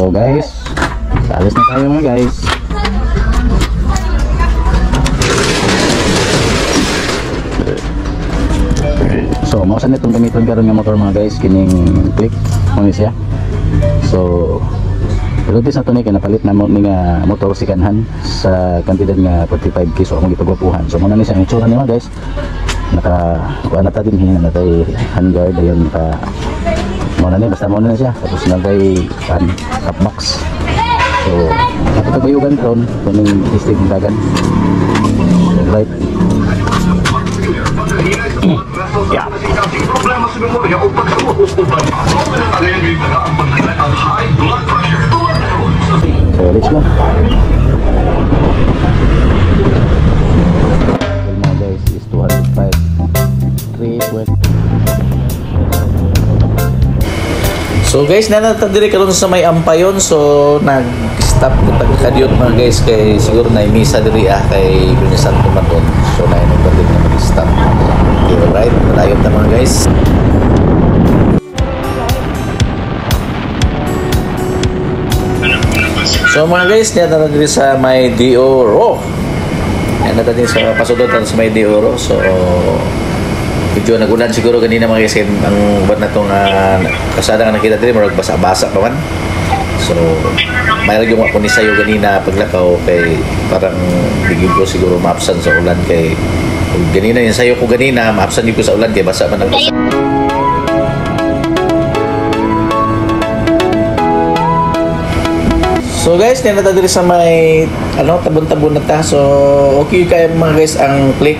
So guys, alis na tayo mga guys. So mausan itong gamiton karon nga motor mga guys, kining click mo siya. So Rutis na ito ni kinapalit na mo nga motor sikanhan sa kantidad nga 45k. So akong ipagwapuhan. So muna ni siya ang itsura niya guys. Naka-kuha na tatin hinan na tayo handguard. Ayun, muna ni, basta muna na siya. Tapos na tayo top box. So nakapagbayugan karon kuning istig ng dagan. Right. Yeah. Problema sa memorya o pagkakukuban. Ngayon ang pagkain ang high blood pressure. So let's go. Well mga guys is 205. 320. So guys, nanatadiri karon sa may ampayon. So nag-stop ko tagkadiyot mga guys kay siguro na imisa diri kay Binisan Tumaton. So na ino pa din na mag-stop. Okay, alright, malayo na mga guys. So mga guys, nanatadiri sa may Dioro. Nanatadiri sa pasudot sa may Dioro. So medyo nagulan siguro kanina mga guys, ang ubat na itong kasada nga nakita din, marag basa-basa pa man. So mayroon yung ako ni sayo kanina paglakaw kay parang bigyan ko siguro maapsan sa ulan kay ganina yung sayo ko kanina maapsan din ko sa ulan kay basa man ang basa. So guys, nilata diri sa may tabon-tabon na ta. So okay kaya mga guys ang click.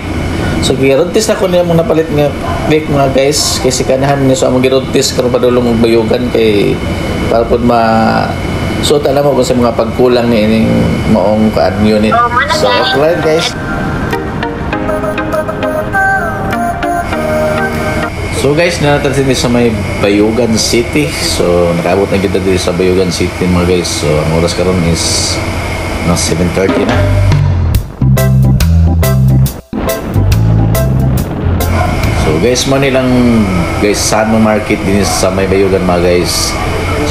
So girontis na ko niya mong napalit nga click mga guys kasi kanahan niya so among girontis karon padulong og bayugan kay para pud so alam mo kung sa mga pagkulang ni ining maong ka-add unit. So right guys. So guys, nanatan din sa may Bayugan City. So nakaabot na kita dito sa Bayugan City mga guys. So ang oras karon is 7:30 na. So guys, mo nilang guys Sano Market din sa may Bayugan mga guys.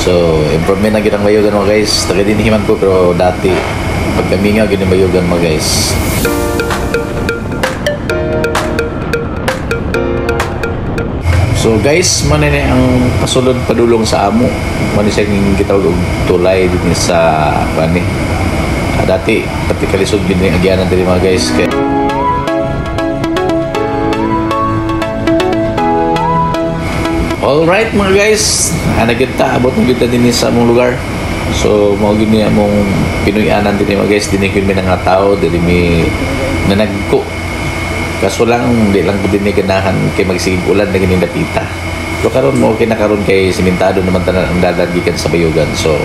So improvement na gitang Bayugan mga guys. Taga din himan ko pero dati pagkaminga gini Bayugan mga guys. So guys, man ni ang pasulod padulong sa amo. Man ni sing gitawag og tulay din sa pani. Dati pati kalisod din ang agyanan diri mga guys kay alright mga guys, nagita abot ng kita din sa among lugar. So mao gyud ni among Pinoy-anan din mga guys, dinhi mi nga tao, dili mi nanagko. Kaso lang di lang pud ni ganahan kay magsigig ulan na gining dapita. Pero karon mo kinakaron kay simentado naman tanan ang dadagikan sa Bayugan. So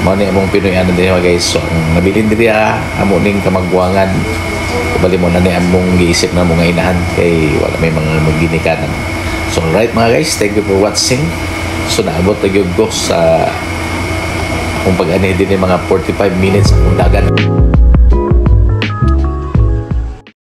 mao ni among Pinoy-anan din mga guys. So ang nabilin diri amo ning kamagbuangan. Kabali mo na ni among giisip na mga inahan kay wala may mga magginikanan. So alright mga guys, thank you for watching. So naabot na gyud ko sa kung pag-ani din mga 45 minutes ang dagan.